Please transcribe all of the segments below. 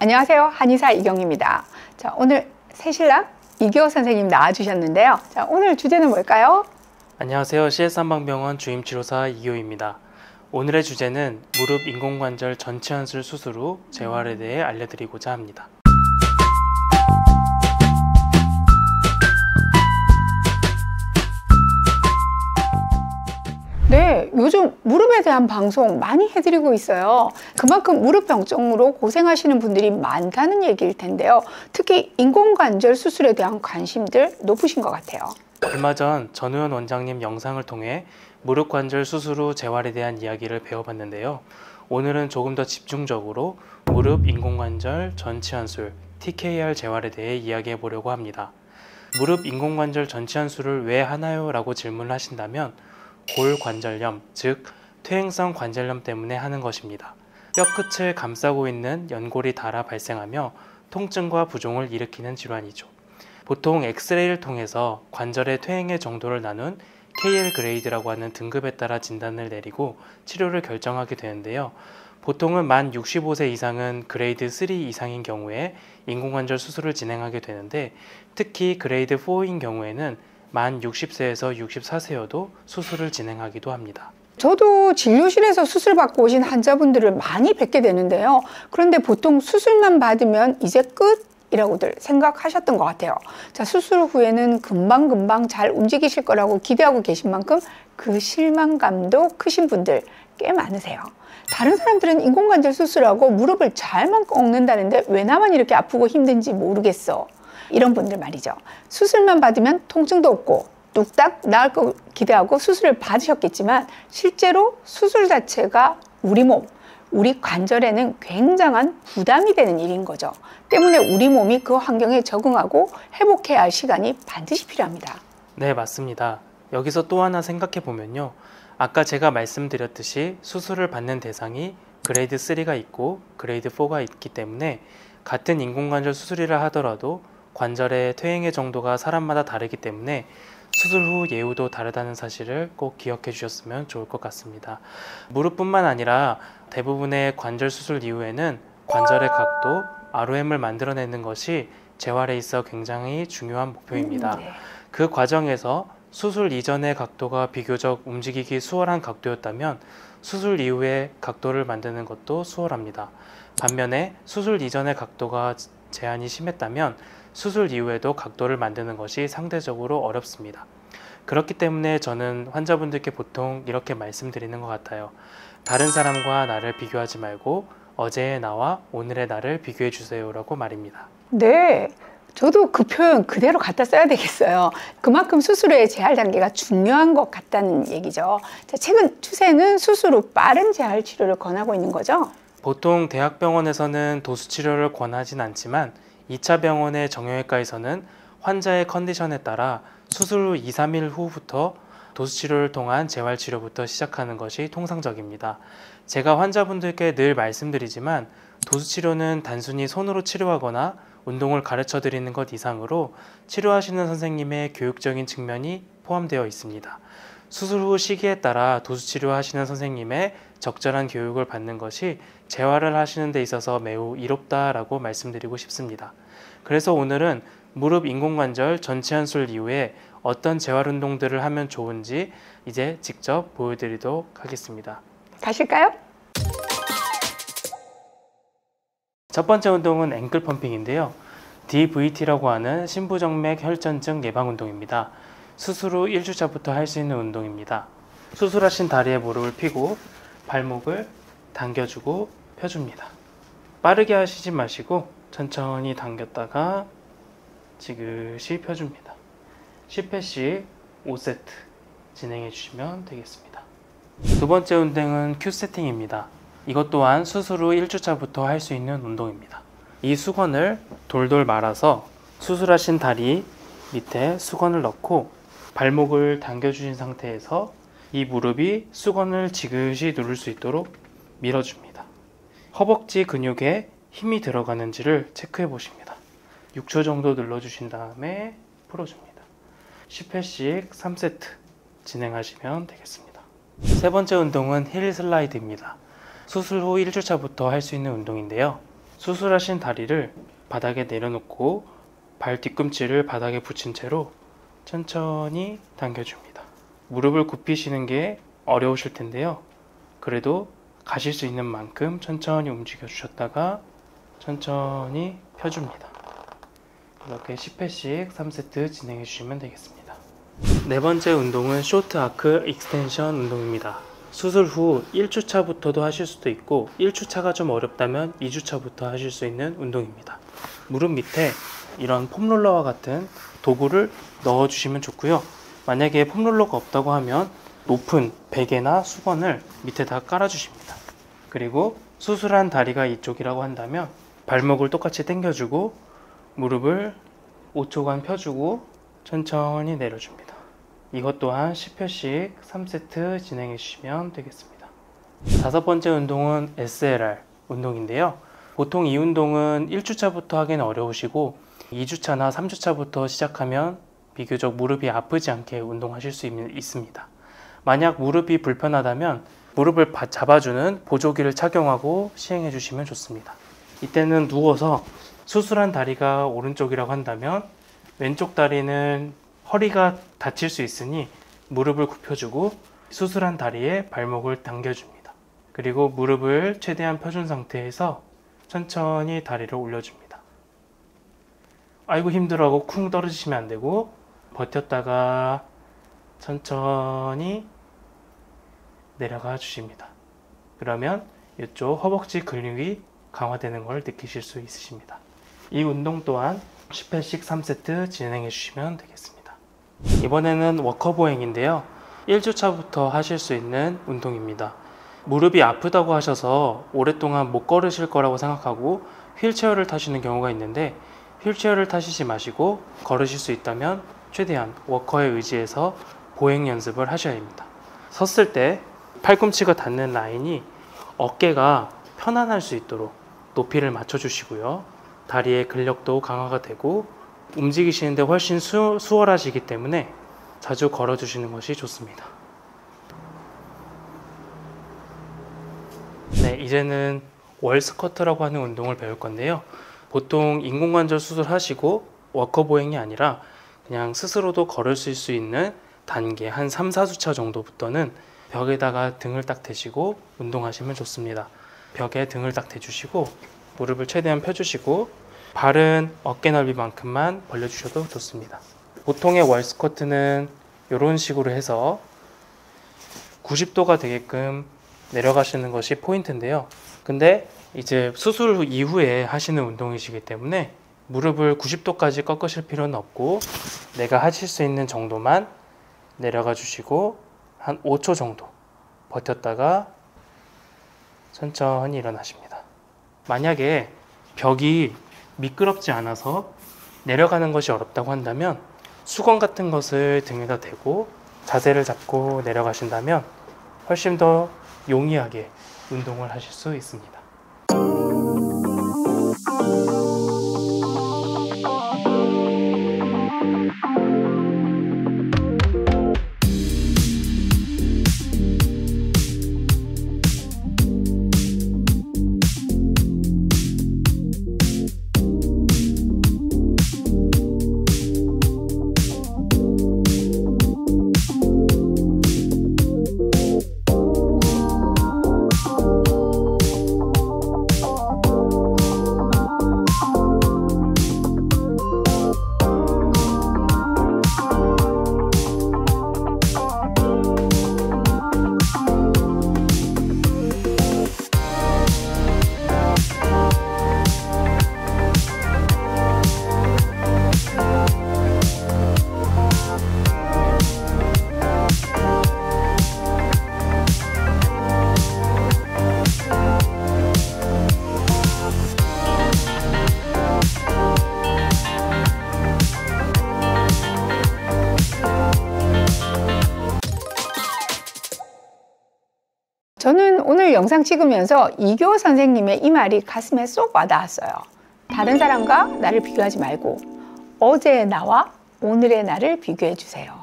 안녕하세요. 한의사 이경입니다. 자, 오늘 새신랑 이기호 선생님 나와주셨는데요. 자, 오늘 주제는 뭘까요? 안녕하세요. CS 한방병원 주임치료사 이기호입니다. 오늘의 주제는 무릎 인공관절 전치환술 수술 후 재활에 대해 알려드리고자 합니다. 네, 요즘 무릎에 대한 방송 많이 해드리고 있어요. 그만큼 무릎 병증으로 고생하시는 분들이 많다는 얘기일 텐데요. 특히 인공관절 수술에 대한 관심들 높으신 것 같아요. 얼마 전 전우현 원장님 영상을 통해 무릎 관절 수술 후 재활에 대한 이야기를 배워봤는데요. 오늘은 조금 더 집중적으로 무릎 인공관절 전치환술 TKR 재활에 대해 이야기해 보려고 합니다. 무릎 인공관절 전치환술을 왜 하나요? 라고 질문을 하신다면 골관절염, 즉 퇴행성 관절염 때문에 하는 것입니다. 뼈끝을 감싸고 있는 연골이 닳아 발생하며 통증과 부종을 일으키는 질환이죠. 보통 엑스레이를 통해서 관절의 퇴행의 정도를 나눈 KL 그레이드라고 하는 등급에 따라 진단을 내리고 치료를 결정하게 되는데요. 보통은 만 65세 이상은 그레이드 3 이상인 경우에 인공관절 수술을 진행하게 되는데, 특히 그레이드 4인 경우에는 만 60세에서 64세여도 수술을 진행하기도 합니다. 저도 진료실에서 수술 받고 오신 환자분들을 많이 뵙게 되는데요. 그런데 보통 수술만 받으면 이제 끝이라고들 생각하셨던 것 같아요. 자, 수술 후에는 금방금방 잘 움직이실 거라고 기대하고 계신 만큼 그 실망감도 크신 분들 꽤 많으세요. 다른 사람들은 인공관절 수술하고 무릎을 잘만 꺾는다는데 왜 나만 이렇게 아프고 힘든지 모르겠어. 이런 분들 말이죠. 수술만 받으면 통증도 없고 뚝딱 나을 거 기대하고 수술을 받으셨겠지만 실제로 수술 자체가 우리 몸, 우리 관절에는 굉장한 부담이 되는 일인 거죠. 때문에 우리 몸이 그 환경에 적응하고 회복해야 할 시간이 반드시 필요합니다. 네, 맞습니다. 여기서 또 하나 생각해 보면요. 아까 제가 말씀드렸듯이 수술을 받는 대상이 그레이드 3가 있고 그레이드 4가 있기 때문에 같은 인공관절 수술이라 하더라도 관절의 퇴행의 정도가 사람마다 다르기 때문에 수술 후 예후도 다르다는 사실을 꼭 기억해 주셨으면 좋을 것 같습니다. 무릎뿐만 아니라 대부분의 관절 수술 이후에는 관절의 각도, ROM을 만들어내는 것이 재활에 있어 굉장히 중요한 목표입니다. 그 과정에서 수술 이전의 각도가 비교적 움직이기 수월한 각도였다면 수술 이후의 각도를 만드는 것도 수월합니다. 반면에 수술 이전의 각도가 제한이 심했다면 수술 이후에도 각도를 만드는 것이 상대적으로 어렵습니다. 그렇기 때문에 저는 환자분들께 보통 이렇게 말씀드리는 것 같아요. 다른 사람과 나를 비교하지 말고 어제의 나와 오늘의 나를 비교해 주세요 라고 말입니다. 네, 저도 그 표현 그대로 갖다 써야 되겠어요. 그만큼 수술 후의 재활 단계가 중요한 것 같다는 얘기죠. 자, 최근 추세는 수술 후 빠른 재활 치료를 권하고 있는 거죠? 보통 대학병원에서는 도수치료를 권하진 않지만 2차 병원의 정형외과에서는 환자의 컨디션에 따라 수술 후 2, 3일 후부터 도수치료를 통한 재활치료부터 시작하는 것이 통상적입니다. 제가 환자분들께 늘 말씀드리지만 도수치료는 단순히 손으로 치료하거나 운동을 가르쳐 드리는 것 이상으로 치료하시는 선생님의 교육적인 측면이 포함되어 있습니다. 수술 후 시기에 따라 도수치료 하시는 선생님의 적절한 교육을 받는 것이 재활을 하시는 데 있어서 매우 이롭다라고 말씀드리고 싶습니다. 그래서 오늘은 무릎 인공관절 전치환술 이후에 어떤 재활 운동들을 하면 좋은지 이제 직접 보여드리도록 하겠습니다. 가실까요? 첫 번째 운동은 앵클 펌핑인데요. DVT라고 하는 심부정맥 혈전증 예방 운동입니다. 수술 후 1주차부터 할 수 있는 운동입니다. 수술하신 다리에 무릎을 펴고 발목을 당겨주고 펴줍니다. 빠르게 하시지 마시고 천천히 당겼다가 지그시 펴줍니다. 10회씩 5세트 진행해 주시면 되겠습니다. 두 번째 운동은 Q세팅입니다. 이것 또한 수술 후 1주차부터 할 수 있는 운동입니다. 이 수건을 돌돌 말아서 수술하신 다리 밑에 수건을 넣고 발목을 당겨주신 상태에서 이 무릎이 수건을 지그시 누를 수 있도록 밀어줍니다. 허벅지 근육에 힘이 들어가는지를 체크해 보십니다. 6초 정도 눌러주신 다음에 풀어줍니다. 10회씩 3세트 진행하시면 되겠습니다. 세 번째 운동은 힐 슬라이드입니다. 수술 후 1주차부터 할 수 있는 운동인데요. 수술하신 다리를 바닥에 내려놓고 발 뒤꿈치를 바닥에 붙인 채로 천천히 당겨줍니다. 무릎을 굽히시는 게 어려우실 텐데요. 그래도 가실 수 있는 만큼 천천히 움직여 주셨다가 천천히 펴줍니다. 이렇게 10회씩 3세트 진행해 주시면 되겠습니다. 네 번째 운동은 쇼트 아크 익스텐션 운동입니다. 수술 후 1주차부터도 하실 수도 있고 1주차가 좀 어렵다면 2주차부터 하실 수 있는 운동입니다. 무릎 밑에 이런 폼롤러와 같은 도구를 넣어 주시면 좋고요. 만약에 폼롤러가 없다고 하면 높은 베개나 수건을 밑에다 깔아 주십니다. 그리고 수술한 다리가 이쪽이라고 한다면 발목을 똑같이 당겨주고 무릎을 5초간 펴주고 천천히 내려줍니다. 이것 또한 10회씩 3세트 진행해 주시면 되겠습니다. 다섯 번째 운동은 SLR 운동인데요. 보통 이 운동은 1주차부터 하기는 어려우시고 2주차나 3주차부터 시작하면 비교적 무릎이 아프지 않게 운동하실 수 있습니다. 만약 무릎이 불편하다면 무릎을 잡아주는 보조기를 착용하고 시행해 주시면 좋습니다. 이때는 누워서 수술한 다리가 오른쪽이라고 한다면 왼쪽 다리는 허리가 다칠 수 있으니 무릎을 굽혀주고 수술한 다리에 발목을 당겨줍니다. 그리고 무릎을 최대한 펴준 상태에서 천천히 다리를 올려줍니다. 아이고 힘들어하고 쿵 떨어지시면 안 되고 버텼다가 천천히 내려가 주십니다. 그러면 이쪽 허벅지 근육이 강화되는 걸 느끼실 수 있으십니다. 이 운동 또한 10회씩 3세트 진행해 주시면 되겠습니다. 이번에는 워커보행인데요. 1주차부터 하실 수 있는 운동입니다. 무릎이 아프다고 하셔서 오랫동안 못 걸으실 거라고 생각하고 휠체어를 타시는 경우가 있는데 휠체어를 타시지 마시고 걸으실 수 있다면 최대한 워커에 의지해서 보행 연습을 하셔야 합니다. 섰을 때 팔꿈치가 닿는 라인이 어깨가 편안할 수 있도록 높이를 맞춰주시고요. 다리의 근력도 강화가 되고 움직이시는데 훨씬 수월하시기 때문에 자주 걸어주시는 것이 좋습니다. 네, 이제는 월스쿼트라고 하는 운동을 배울 건데요. 보통 인공관절 수술하시고 워커보행이 아니라 그냥 스스로도 걸으실 수 있는 단계 한 3, 4주차 정도부터는 벽에다가 등을 딱 대시고 운동하시면 좋습니다. 벽에 등을 딱 대주시고 무릎을 최대한 펴주시고 발은 어깨 넓이만큼만 벌려주셔도 좋습니다. 보통의 월스쿼트는 이런 식으로 해서 90도가 되게끔 내려가시는 것이 포인트인데요. 근데 이제 수술 이후에 하시는 운동이시기 때문에 무릎을 90도까지 꺾으실 필요는 없고 내가 하실 수 있는 정도만 내려가 주시고 한 5초 정도 버텼다가 천천히 일어나십니다. 만약에 벽이 미끄럽지 않아서 내려가는 것이 어렵다고 한다면 수건 같은 것을 등에다 대고 자세를 잡고 내려가신다면 훨씬 더 용이하게 운동을 하실 수 있습니다. 저는 오늘 영상 찍으면서 이교 선생님의 이 말이 가슴에 쏙 와닿았어요. 다른 사람과 나를 비교하지 말고 어제의 나와 오늘의 나를 비교해 주세요.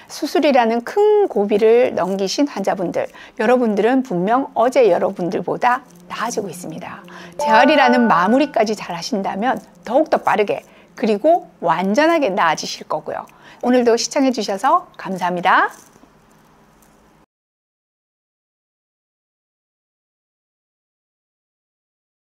수술이라는 큰 고비를 넘기신 환자분들, 여러분들은 분명 어제 여러분들보다 나아지고 있습니다. 재활이라는 마무리까지 잘 하신다면 더욱더 빠르게 그리고 완전하게 나아지실 거고요. 오늘도 시청해 주셔서 감사합니다.